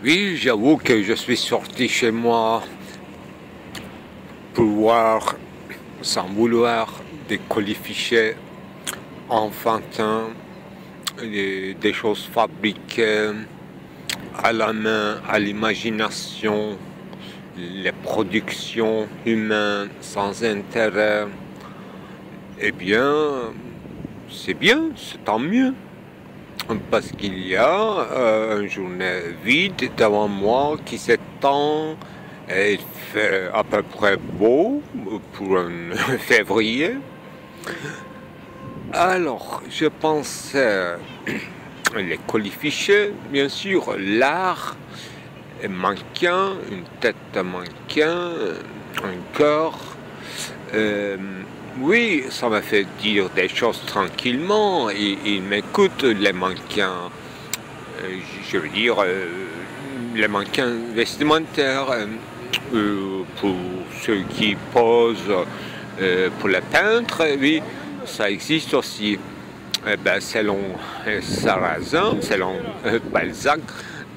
Oui, j'avoue que je suis sorti chez moi pour voir, sans vouloir, des colifichets enfantins, des choses fabriquées à la main, à l'imagination, les productions humaines sans intérêt. Eh bien, c'est tant mieux. Parce qu'il y a une journée vide devant moi qui s'étend et il fait à peu près beau pour un février. Alors, je pensais les colifichets, bien sûr, l'art, un mannequin, une tête de mannequin, un cœur. Oui, ça m'a fait dire des choses tranquillement. Ils m'écoutent, les mannequins. Je veux dire, les mannequins vestimentaires, pour ceux qui posent pour les peintres, oui, ça existe aussi. Selon Sarrazin, selon Balzac,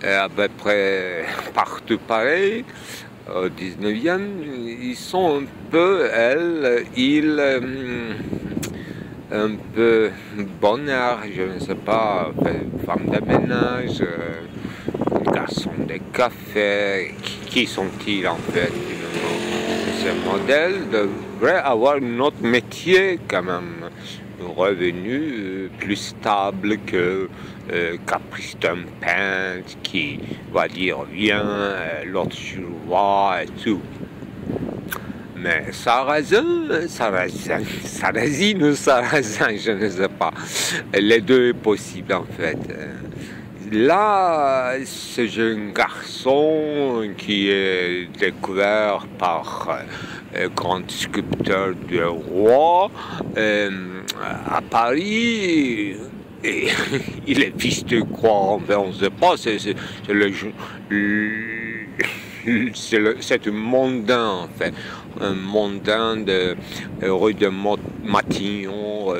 à peu près partout pareil. Au 19e, ils sont un peu, un peu bonheur, je ne sais pas, femme de ménage, garçon de café, qui sont-ils en fait finalement? Ce modèle devrait avoir un autre métier quand même, un revenu plus stable que caprice d'un peintre qui va dire viens, l'autre jour va et tout. Mais sarrasine ou sarrasin, je ne sais pas. Les deux est possible en fait. Là, ce jeune garçon qui est découvert par un grand sculpteur du roi à Paris, et il est fils de quoi, enfin, on ne sait pas, c'est un mondain en fait, un mondain de rue de Matignon,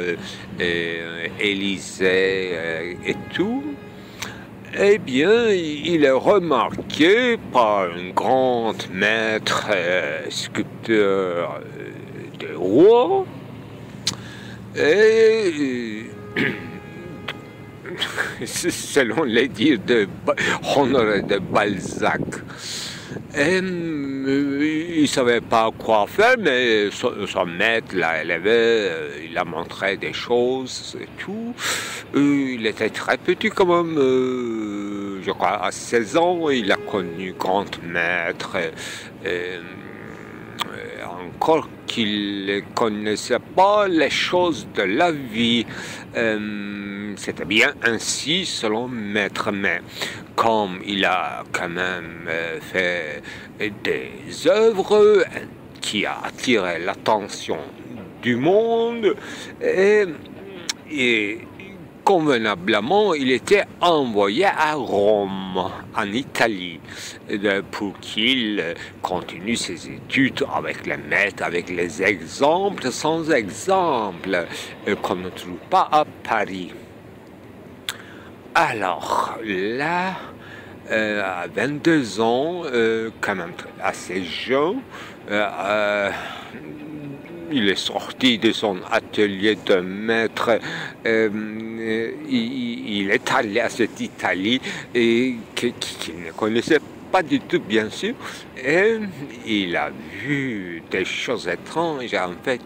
Élysée et tout. Eh bien, il est remarqué par un grand maître sculpteur de roi et selon les dires de Honoré de Balzac. Et, il ne savait pas quoi faire, mais son maître l'a élevé, il a montré des choses et tout. Il était très petit quand même, je crois à 16 ans, il a connu grand maître. Encore qu'il ne connaissait pas les choses de la vie. C'était bien ainsi selon Maître, mais comme il a quand même fait des œuvres qui a attiré l'attention du monde et convenablement, il était envoyé à Rome, en Italie, pour qu'il continue ses études avec les maîtres, avec les exemples sans exemple, qu'on ne trouve pas à Paris. Alors là, à 22 ans, quand même assez jeune, il est sorti de son atelier de maître, il est allé à cette Italie qu'il ne connaissait pas du tout bien sûr, et il a vu des choses étranges. En fait,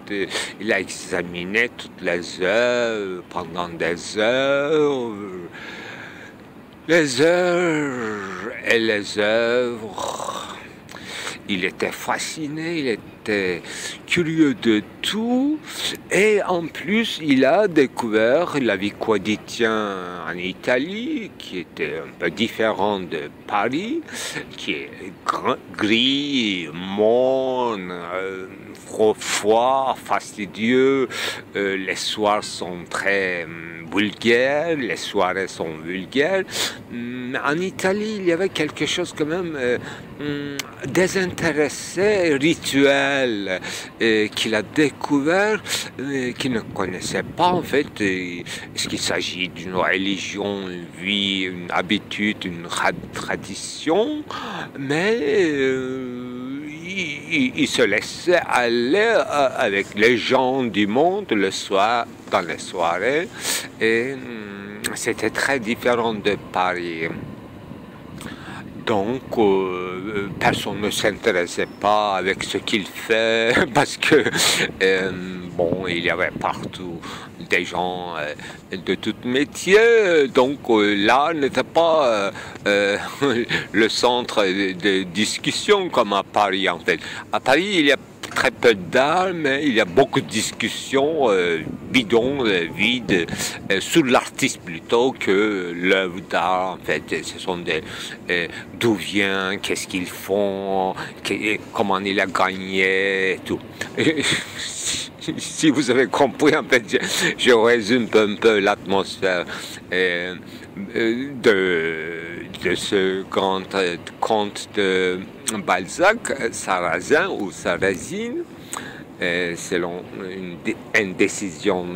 il a examiné toutes les œuvres pendant des heures, les heures et les œuvres. Il était fasciné, il était curieux de tout, et en plus il a découvert la vie quotidienne en Italie, qui était un peu différente de Paris, qui est gris, morne, froid, fastidieux, les soirs sont très vulgaires, les soirées sont vulgaires. En Italie, il y avait quelque chose quand même désintéressé, rituel, qu'il a découvert, qu'il ne connaissait pas en fait. Est-ce qu'il s'agit d'une religion, une vie, une habitude, une tradition? Mais il se laissait aller avec les gens du monde le soir, dans les soirées, et c'était très différent de Paris. Donc, personne ne s'intéressait pas avec ce qu'il fait, parce que, bon, il y avait partout des gens de tout métier, donc là n'était pas le centre de discussion comme à Paris en fait. À Paris, il y a très peu d'art, mais il y a beaucoup de discussions bidons, vides, sur l'artiste plutôt que l'œuvre d'art. En fait, ce sont des d'où vient, qu'est-ce qu'ils font, comment il a gagné, et tout. Si vous avez compris, en fait, je résume un peu l'atmosphère de ce grand conte de Balzac, Sarrazin ou Sarrazine, selon une décision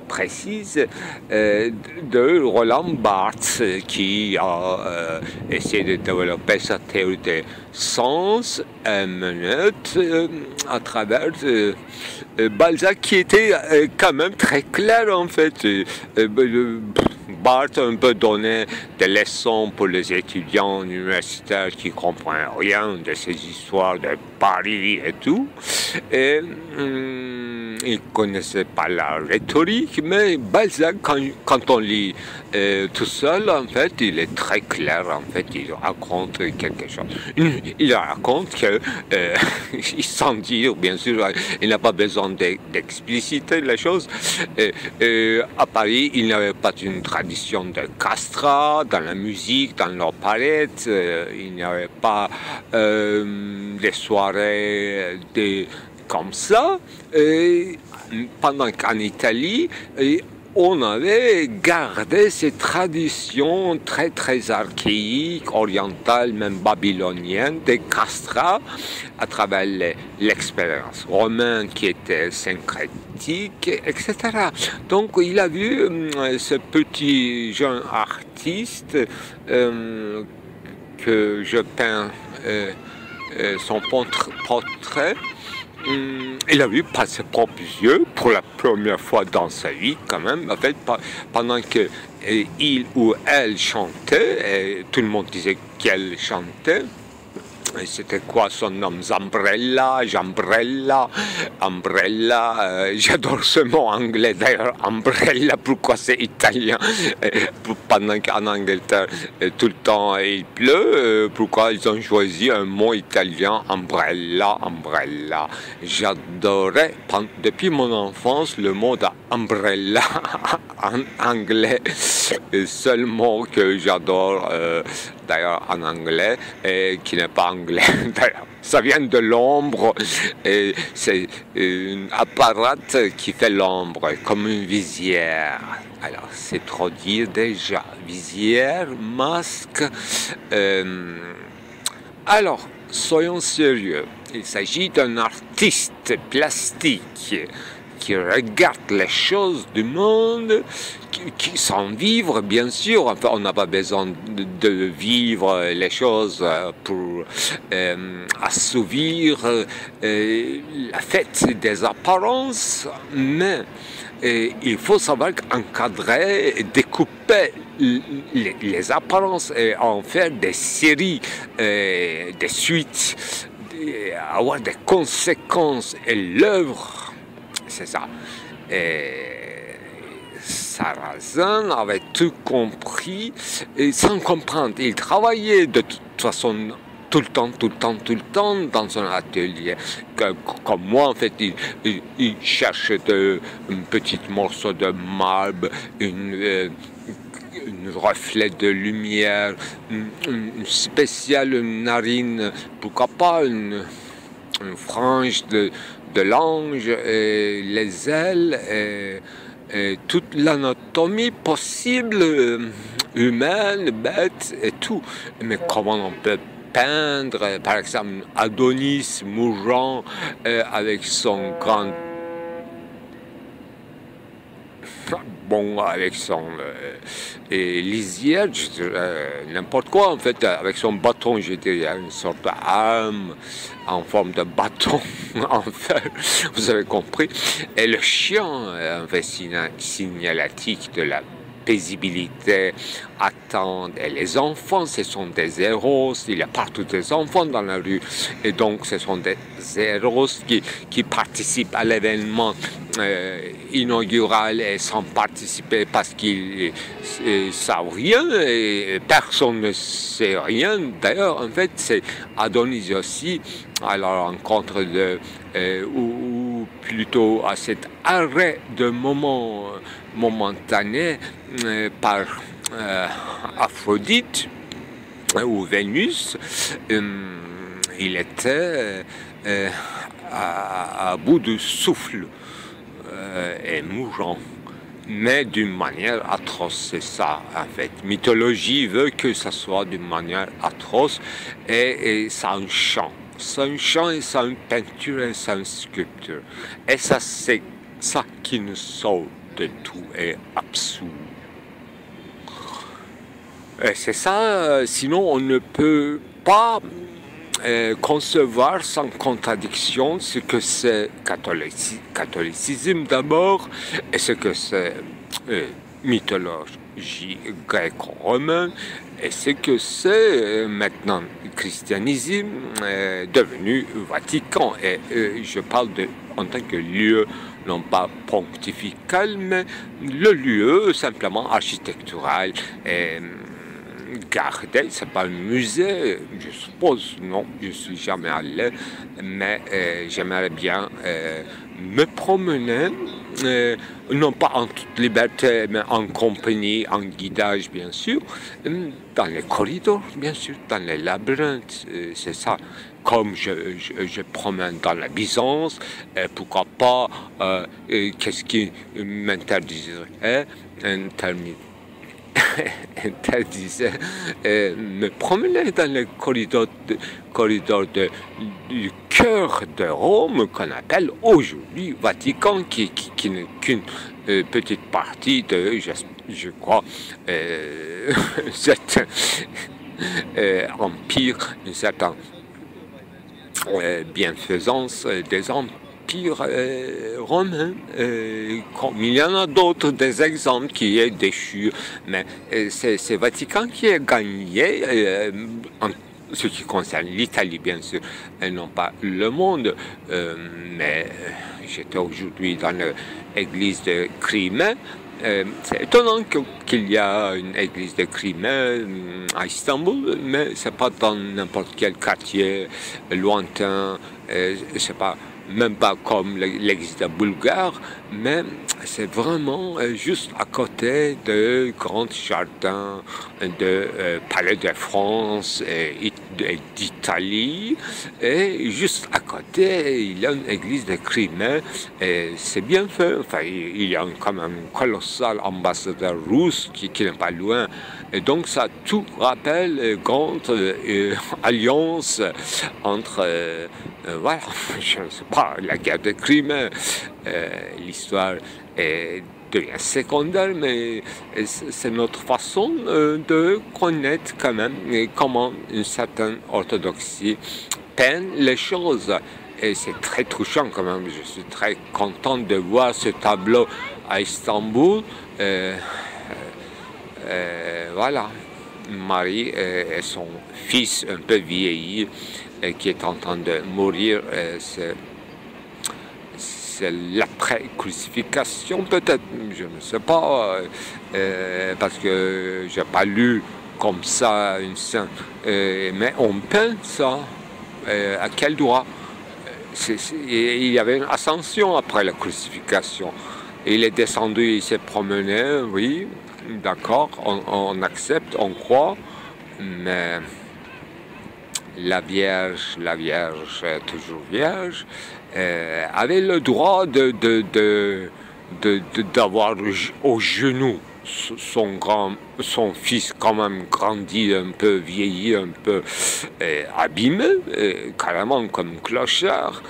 précise de Roland Barthes, qui a essayé de développer sa théorie des sens menues à travers Balzac, qui était quand même très clair en fait. Barthes a un peu donné des leçons pour les étudiants universitaires qui ne comprennent rien de ces histoires de Paris et tout. Et ils ne connaissaient pas la rhétorique, mais Balzac, quand on lit tout seul, en fait, il est très clair, en fait, il raconte quelque chose. Il raconte que, sans dire, bien sûr, il n'a pas besoin d'expliciter les choses. À Paris, il n'y avait pas une tradition de castrat dans la musique, dans l'opérette, il n'y avait pas des soirées comme ça, pendant qu'en Italie, on avait gardé ces traditions très très archaïques, orientales, même babyloniennes, des castrats à travers l'expérience romaine qui était syncrétique, etc. Donc il a vu ce petit jeune artiste que je peins son portrait. Il a vu par ses propres yeux, pour la première fois dans sa vie quand même, en fait, pendant que il ou elle chantait, et tout le monde disait qu'elle chantait. C'était quoi son nom? Zambrella, Jambrella, Umbrella. J'adore ce mot anglais d'ailleurs, Umbrella. Pourquoi c'est italien? Pendant qu'en Angleterre, tout le temps il pleut, pourquoi ils ont choisi un mot italien, Umbrella, Umbrella? J'adorais, depuis mon enfance, le mot d'Umbrella en anglais. Le seul mot que j'adore d'ailleurs en anglais, et qui n'est pas anglais d'ailleurs. Ça vient de l'ombre, et c'est un appareil qui fait l'ombre, comme une visière. Alors, c'est trop dire déjà. Visière, masque. Alors, soyons sérieux. Il s'agit d'un artiste plastique qui regarde les choses du monde, qui sans vivre, bien sûr. Enfin, on n'a pas besoin de vivre les choses pour assouvir la fête des apparences, mais il faut savoir encadrer, découper les apparences et en faire des séries, des suites, avoir des conséquences. Et l'œuvre, c'est ça. Sarrazin avait tout compris, et sans comprendre. Il travaillait de toute façon tout le temps dans un atelier. Comme moi, en fait, il cherchait un petit morceau de marbre, une reflet de lumière, une spéciale narine, pourquoi pas une frange de l'ange, les ailes, toute l'anatomie possible, humaine, bête et tout. Mais comment on peut peindre, par exemple, Adonis mourant avec son grand... Bon, avec son lisière, je dirais n'importe quoi en fait, avec son bâton, je dirais une sorte d'âme en forme de bâton, enfin, vous avez compris. Et le chien, un fait signalatique de la paisibilité, attendre. Et les enfants, ce sont des héros. Il y a partout des enfants dans la rue. Et donc, ce sont des héros qui participent à l'événement inaugural et sans participer parce qu'ils ne savent rien et personne ne sait rien. D'ailleurs, en fait, c'est Adonis aussi à la rencontre de... ou plutôt à cet arrêt de momentané par Aphrodite ou Vénus. Il était à bout de souffle et mourant, mais d'une manière atroce, c'est ça en fait. Mythologie veut que ça soit d'une manière atroce et ça un chant. C'est un chant et c'est une peinture et c'est une sculpture. Et ça, c'est ça qui nous sauve de tout et absurde. Et c'est ça, sinon on ne peut pas concevoir sans contradiction ce que c'est catholicisme d'abord et ce que c'est mythologie gréco-romaine et ce que c'est maintenant christianisme devenu Vatican. Et je parle en tant que lieu non pas pontifical, mais le lieu simplement architectural. Gardé, c'est pas un musée, je suppose, non, je suis jamais allé, mais j'aimerais bien me promener, non pas en toute liberté, mais en compagnie, en guidage, bien sûr, dans les corridors, bien sûr, dans les labyrinthes, c'est ça. Comme je promène dans la Byzance, pourquoi pas, qu'est-ce qui m'interdirait, interdisait me promener dans les corridors du cœur de Rome qu'on appelle aujourd'hui Vatican, qui n'est qu'une petite partie de, je crois, cet empire, une certaine bienfaisance des empires romain, comme il y en a d'autres, des exemples qui est déchu, mais c'est Vatican qui a gagné en ce qui concerne l'Italie, bien sûr, et non pas le monde. Mais j'étais aujourd'hui dans l'église de Crimée. C'est étonnant qu'il y a une église de Crimée à Istanbul, mais c'est pas dans n'importe quel quartier lointain, c'est pas même pas comme l'église de Bulgare, mais c'est vraiment juste à côté de grands jardins de Palais de France et d'Italie, et juste à côté il y a une église de Crimée et c'est bien fait. Enfin, il y a quand même un colossal ambassadeur russe qui n'est pas loin, et donc ça tout rappelle une grande alliance entre voilà, je ne sais pas, la guerre de Crimée, l'histoire devient secondaire, mais c'est notre façon de connaître quand même comment une certaine orthodoxie peint les choses. Et c'est très touchant quand même, je suis très content de voir ce tableau à Istanbul. Voilà, Marie et son fils un peu vieilli, qui est en train de mourir, c'est l'après-crucifixion peut-être, je ne sais pas, parce que je n'ai pas lu comme ça une scène, mais on peint ça, à quel droit? Il y avait une ascension après la crucifixion, il est descendu, il s'est promené, oui, d'accord, on accepte, on croit, mais la Vierge, toujours vierge, avait le droit d'avoir au genou son fils quand même grandi un peu, vieilli un peu, abîmé, carrément comme clochard,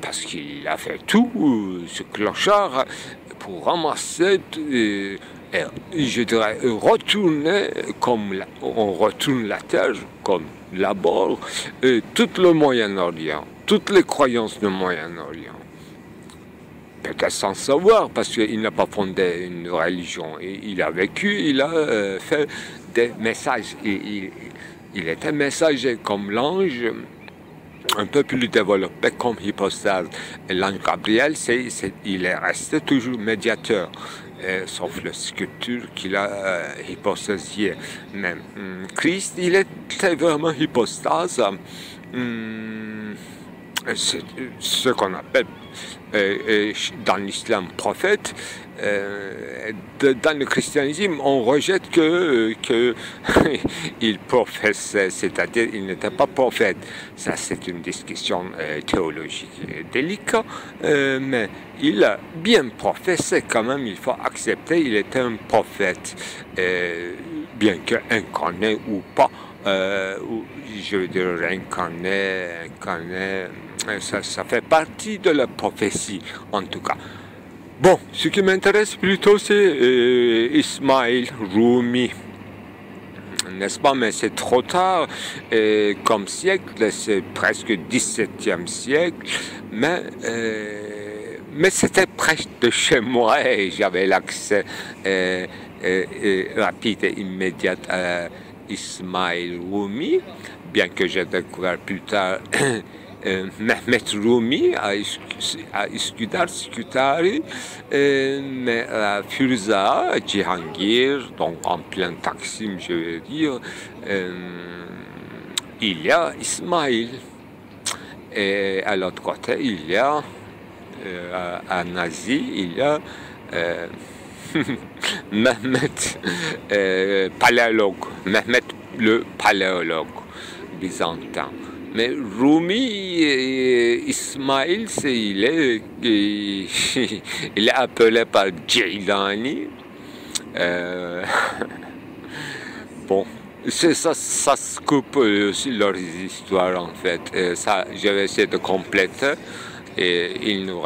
parce qu'il a fait tout, ce clochard, pour ramasser, je dirais, retourner comme on retourne la terre, comme là-bas, tout le Moyen-Orient, toutes les croyances du Moyen-Orient. Peut-être sans savoir, parce qu'il n'a pas fondé une religion. Il a vécu, il a fait des messages. Il était messager comme l'ange, un peu plus développé comme hypostase. Et l'ange Gabriel, il est resté toujours médiateur, sauf la sculpture qu'il a hypostasiée. Mais Christ, il était vraiment hypostase. C'est ce qu'on appelle dans l'islam prophète. Dans le christianisme, on rejette que il professait, c'est-à-dire il n'était pas prophète. Ça, c'est une discussion théologique délicate, mais il a bien professé quand même, il faut accepter, il était un prophète, bien que incarné ou pas, je veux dire incarné, ça fait partie de la prophétie en tout cas. Bon, ce qui m'intéresse plutôt, c'est Ismail Rumi, n'est-ce pas? Mais c'est trop tard comme siècle, c'est presque 17e siècle, mais c'était près de chez moi et j'avais l'accès rapide et immédiat à Ismail Rumi, bien que j'ai découvert plus tard Mehmet Rumi à Üsküdar, Scutari, mais à Firza, Cihangir, donc en plein Taksim, je veux dire, il y a Ismail. Et à l'autre côté, il y a à Nazi, il y a Mehmet, paléologue, Mehmet le paléologue byzantin. Mais Rumi Ismail, il est appelé par Djeilani. Bon, ça se coupe aussi leurs histoires en fait. Ça, je vais essayer de compléter. Et il nous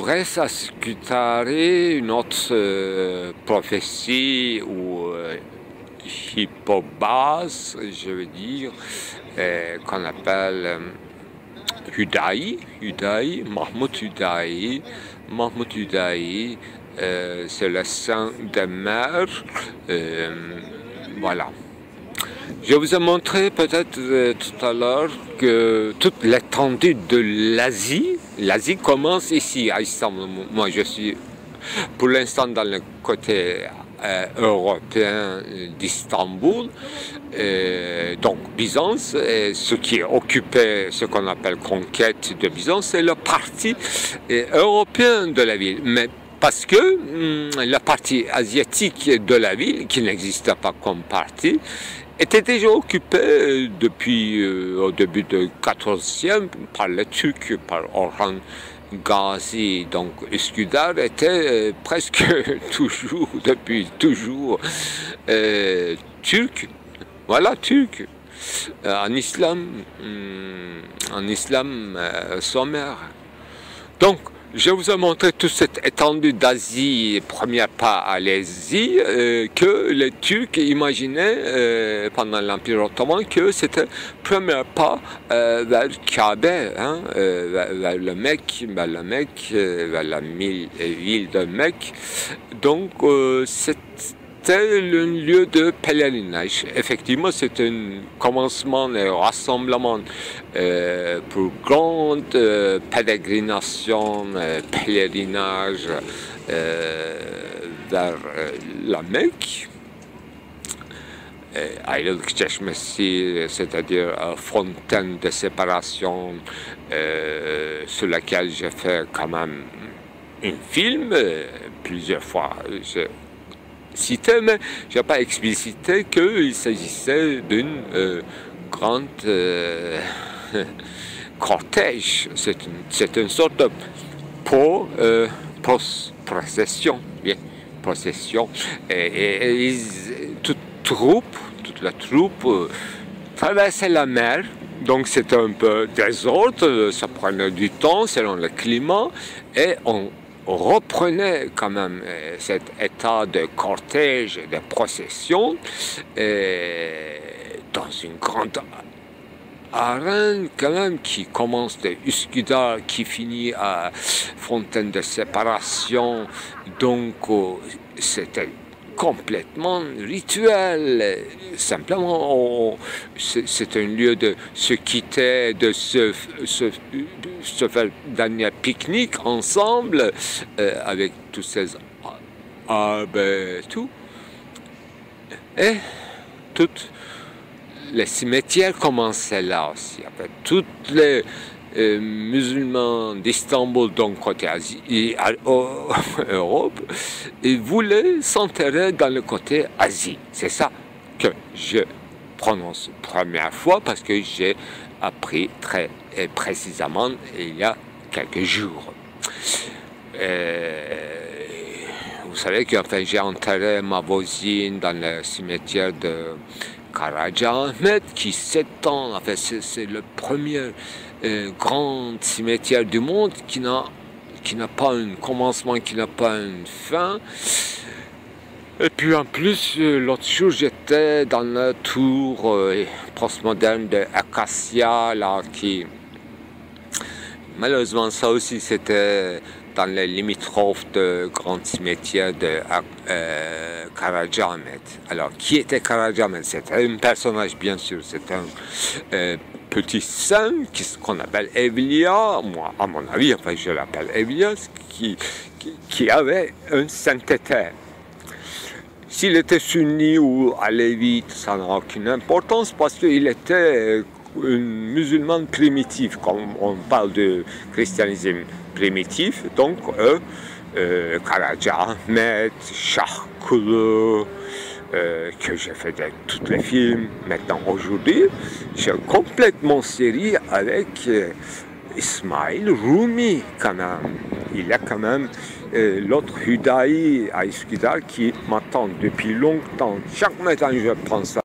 reste à Scutari une autre prophétie ou hypobase, je veux dire, qu'on appelle Hüdayi, Mahmoud Hüdayi, c'est le saint des mers, voilà. Je vous ai montré peut-être tout à l'heure que toute l'étendue de l'Asie commence ici à Istanbul. Moi, je suis pour l'instant dans le côté européen d'Istanbul, donc Byzance, ce qui est occupé, ce qu'on appelle conquête de Byzance, c'est la partie européenne de la ville. Mais parce que la partie asiatique de la ville, qui n'existait pas comme partie, était déjà occupée depuis au début du XIVe par les Turcs, par Orhan Gazi. Donc Üsküdar était presque toujours, depuis toujours, turc. Voilà, turc. En islam sommaire. Donc, je vous ai montré toute cette étendue d'Asie, premier pas à l'Asie, que les Turcs imaginaient pendant l'Empire ottoman que c'était premier pas vers Kabe, hein, vers la Mecque, vers la ville de Mecque. Donc, c'était le lieu de pèlerinage. Effectivement, c'était un commencement, un rassemblement pour grande pèlerinage vers la Mecque. Ayrılık Çeşmesi, c'est-à-dire fontaine de séparation, sur laquelle j'ai fait quand même un film plusieurs fois. cité, mais je n'ai pas explicité qu'il s'agissait d'une grande cortège. C'est une sorte de procession, bien, procession. Et toute la troupe traversait la mer. Donc c'était un peu désordre, ça prenait du temps selon le climat, et on reprenait quand même cet état de cortège, de procession, dans une grande arène quand même qui commence de Üsküdar, qui finit à Fontaine de Séparation. Donc c'était complètement rituel. Simplement, c'est un lieu de se quitter, de se faire dernier pique-nique ensemble, avec tous ces arbres et tout. Et toutes les cimetières commençaient là aussi. Après, tous les musulmans d'Istanbul, donc côté Asie et Europe, ils voulaient s'enterrer dans le côté Asie. C'est ça que je prononce première fois parce que j'ai appris très précisément il y a quelques jours. Vous savez que enfin, j'ai enterré ma voisine dans le cimetière de Karacaahmet qui s'étend, enfin, c'est le premier grand cimetière du monde qui n'a pas un commencement, qui n'a pas une fin. Et puis en plus, l'autre jour, j'étais dans la tour postmoderne de Acacia, là, qui malheureusement ça aussi c'était dans les limitrophes de grand cimetière de Karacaahmet. Alors, qui était Karacaahmet? C'était un personnage, bien sûr, c'était un petit saint qu'on appelle Evliya, moi, à mon avis, enfin, je l'appelle Evliya, qui avait une sainteté. S'il était sunni ou alévite, ça n'a aucune importance parce qu'il était un musulman primitif, comme on parle de christianisme primitif, donc Karacaahmet, Şahkulu, que j'ai fait dans tous les films. Maintenant, aujourd'hui, j'ai complètement série avec Ismail Rumi, quand même. Il y a quand même l'autre Hüdayi à Üsküdar qui m'attend depuis longtemps. Chaque matin, je prends ça.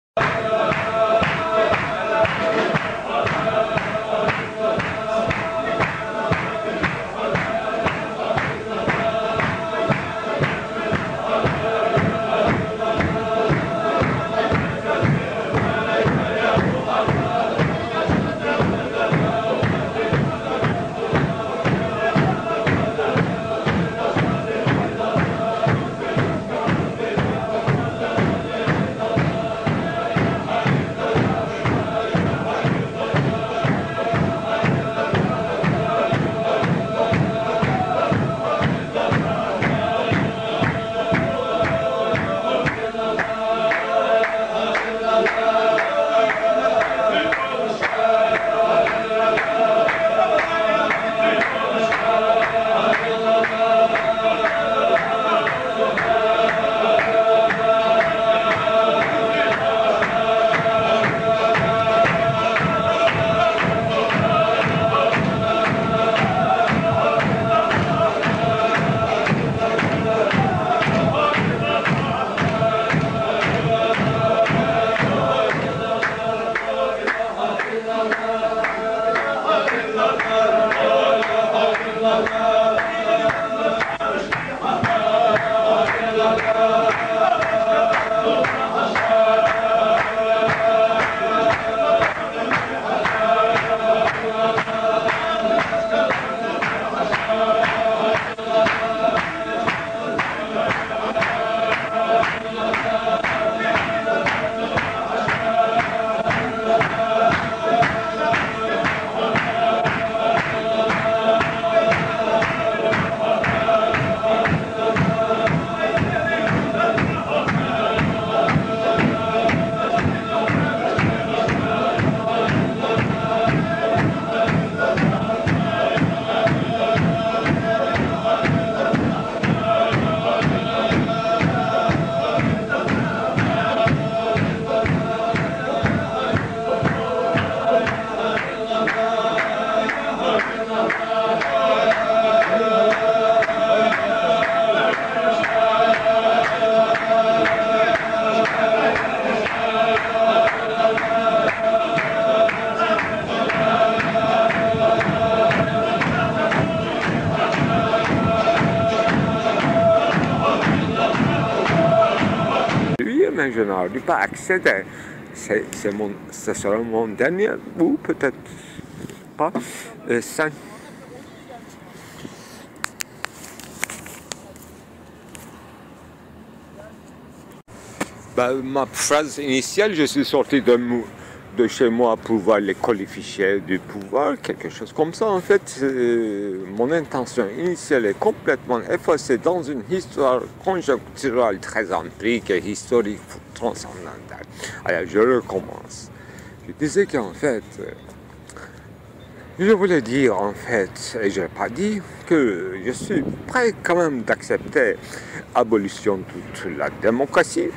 mais je n'arrive pas à accéder. Ce sera mon dernier, ou peut-être pas, scène. Ma phrase initiale, je suis sorti de chez moi pour voir les colifichets du pouvoir, quelque chose comme ça. En fait, mon intention initiale est complètement effacée dans une histoire conjoncturelle très empirique et historique transcendantale. Alors, je recommence. Je disais qu'en fait, je voulais dire en fait, et je n'ai pas dit, que je suis prêt quand même d'accepter l'abolition de toute la démocratie,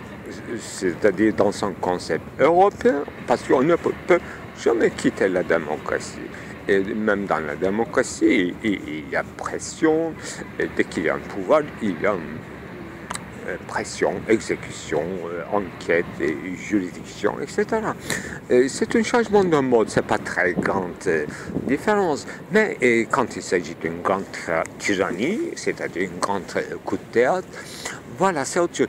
c'est-à-dire dans son concept européen, parce qu'on ne peut jamais quitter la démocratie. Et même dans la démocratie, il y a pression, et dès qu'il y a un pouvoir, il y a pression, exécution, enquête, et juridiction, etc. C'est un changement de mode, c'est pas très grande différence. Mais quand il s'agit d'une grande tyrannie, c'est-à-dire une grande coup de théâtre, voilà, c'est autre chose.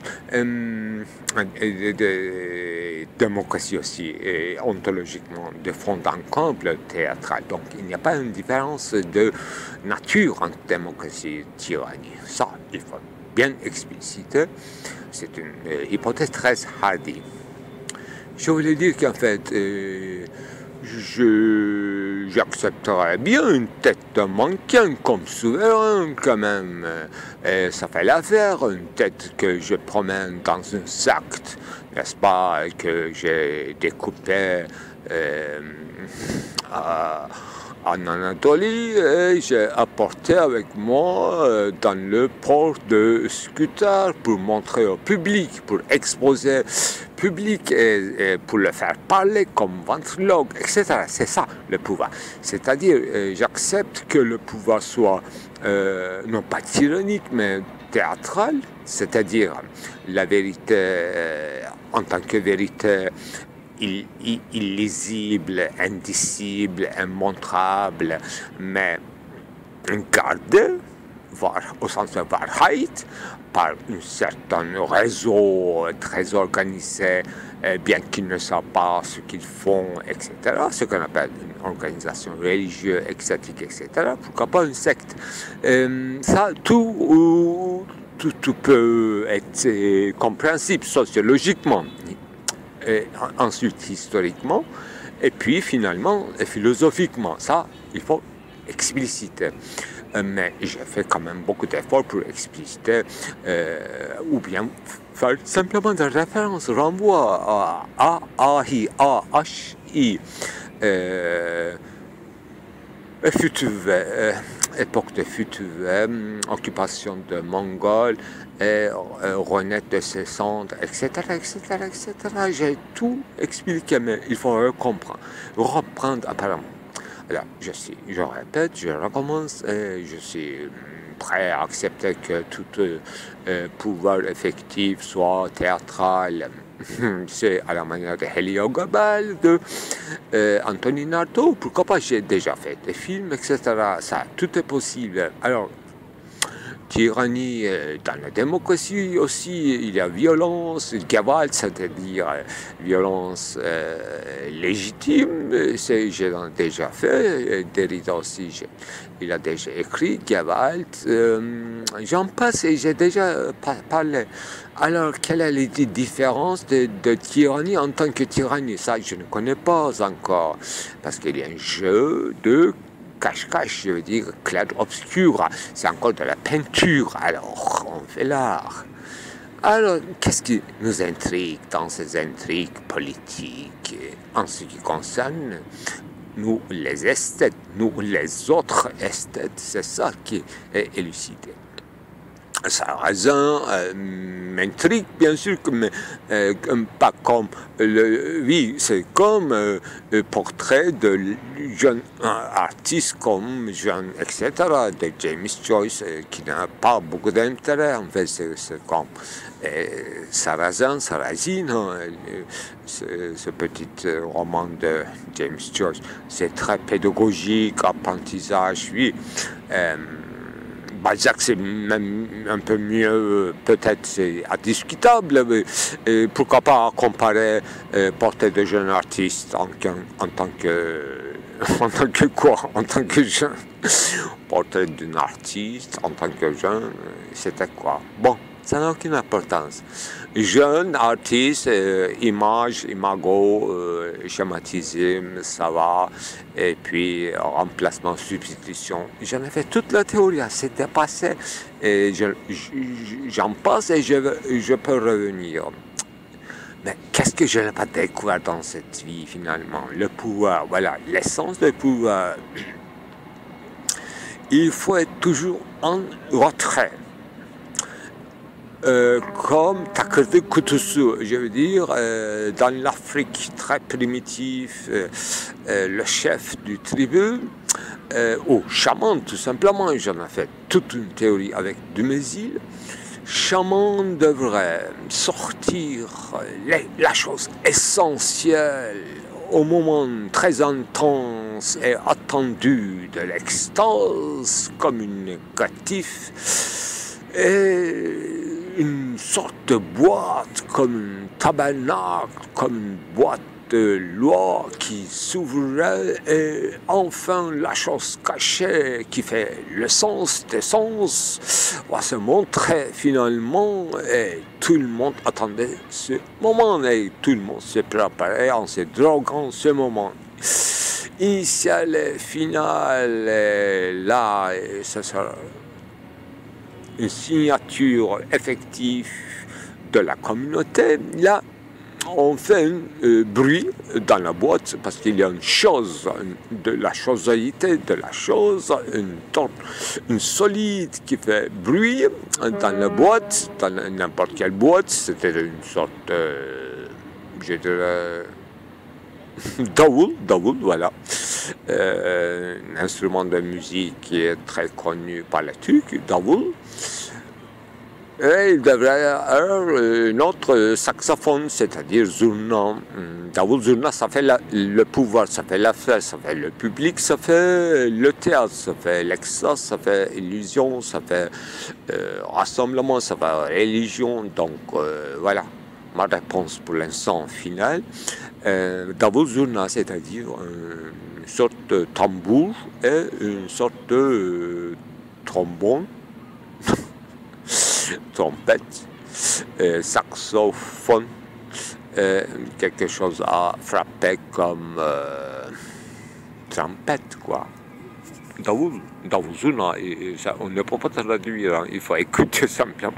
Démocratie aussi, et ontologiquement, de fond en comble théâtral. Donc, il n'y a pas une différence de nature entre démocratie et tyrannie. Ça, il faut bien expliciter. C'est une hypothèse très hardie. Je voulais dire qu'en fait, j'accepterais bien une tête de mannequin comme souverain quand même. Et ça fait l'affaire, une tête que je promène dans un sac, n'est-ce pas, que j'ai découpé en Anatolie, et j'ai apporté avec moi dans le port de Scooter pour montrer au public, pour exposer public et pour le faire parler comme ventriloque, etc. C'est ça le pouvoir. C'est-à-dire, j'accepte que le pouvoir soit non pas tyrannique, mais théâtral, c'est-à-dire la vérité en tant que vérité illisible, indicible, immontrable, mais gardée, au sens de Wahrheit, par un certain réseau très organisé, bien qu'ils ne savent pas ce qu'ils font, etc. Ce qu'on appelle une organisation religieuse, extatique, etc. Pourquoi pas une secte? Ça, tout peut être compréhensible sociologiquement. Et ensuite historiquement, et puis finalement philosophiquement. Ça, il faut expliciter. Mais j'ai fait quand même beaucoup d'efforts pour expliciter, ou bien faire simplement des références, renvoi à A-H-I, Futuve, époque de Futuve, occupation de Mongols, et renaître de ses cendres, etc., etc., etc. J'ai tout expliqué, mais il faut reprendre apparemment. Alors, je répète, je recommence, je suis prêt à accepter que tout pouvoir effectif soit théâtral. C'est à la manière de Héliogabal, de Anthony Artaud. Pourquoi pas, j'ai déjà fait des films, etc. Ça, tout est possible. Alors, tyrannie, dans la démocratie aussi, il y a violence, Gewalt, c'est-à-dire violence légitime, j'ai déjà fait, Derrida aussi, il a déjà écrit, Gewalt, j'en passe et j'ai déjà parlé. Alors, quelle est la différence de tyrannie en tant que tyrannie? Ça, je ne connais pas encore, parce qu'il y a un jeu de cache-cache, je veux dire clair-obscur, c'est encore de la peinture, alors on fait l'art. Alors, qu'est-ce qui nous intrigue dans ces intrigues politiques en ce qui concerne nous les esthètes, nous les autres esthètes? C'est ça qui est élucidé. Sarrazin m'intrigue bien sûr, mais pas comme oui, c'est comme le portrait de jeunes artistes comme Jean, etc., de James Joyce, qui n'a pas beaucoup d'intérêt. En fait, c'est comme Sarrazin, ce petit roman de James Joyce, c'est très pédagogique, apprentissage, oui. Balzac, c'est même un peu mieux, peut-être c'est indiscutable, mais pourquoi pas comparer Portrait de jeune artiste en tant que... En tant que quoi? En tant que jeune. Portrait d'un artiste en tant que jeune, c'était quoi? Bon, ça n'a aucune importance. Jeune artiste, image, imago, schématisé, ça va. Et puis, remplacement, substitution. J'en ai fait toute la théorie, c'était passé. Et j'en passe et je peux revenir. Mais qu'est-ce que je n'ai pas découvert dans cette vie finalement? Le pouvoir, voilà, l'essence du pouvoir. Il faut être toujours en retrait. Comme Takeru Kutusu, je veux dire, dans l'Afrique très primitive, le chef du tribu, ou chaman tout simplement, j'en ai fait toute une théorie avec Dumézil. Chaman devrait sortir la chose essentielle au moment très intense et attendu de l'extase communicatif et une sorte de boîte comme un tabernacle, comme une boîte de loi qui s'ouvrait et enfin la chose cachée qui fait le sens des sens va se montrer finalement et tout le monde attendait ce moment et tout le monde se préparait en se droguant ce moment. Initial et final, là, ça sera une signature effective de la communauté. Là, on fait un bruit dans la boîte parce qu'il y a une chose, de la chosalité de la chose, une solide qui fait bruit dans la boîte, dans n'importe quelle boîte. C'était une sorte, je dirais, Daoul, voilà. Un instrument de musique qui est très connu par les Turcs, Daoul. Et il devrait y avoir un autre saxophone, c'est-à-dire zurna. Daoul zurna, ça fait le pouvoir, ça fait la fête, ça fait le public, ça fait le théâtre, ça fait l'extase, ça fait illusion, ça fait rassemblement, ça fait religion. Donc voilà, ma réponse pour l'instant finale. Daoul zurna, c'est-à-dire une sorte de tambour et une sorte de trombone. Trompette, saxophone, quelque chose à frapper comme trompette, quoi. Daoul zurna, on ne peut pas traduire, hein, il faut écouter simplement.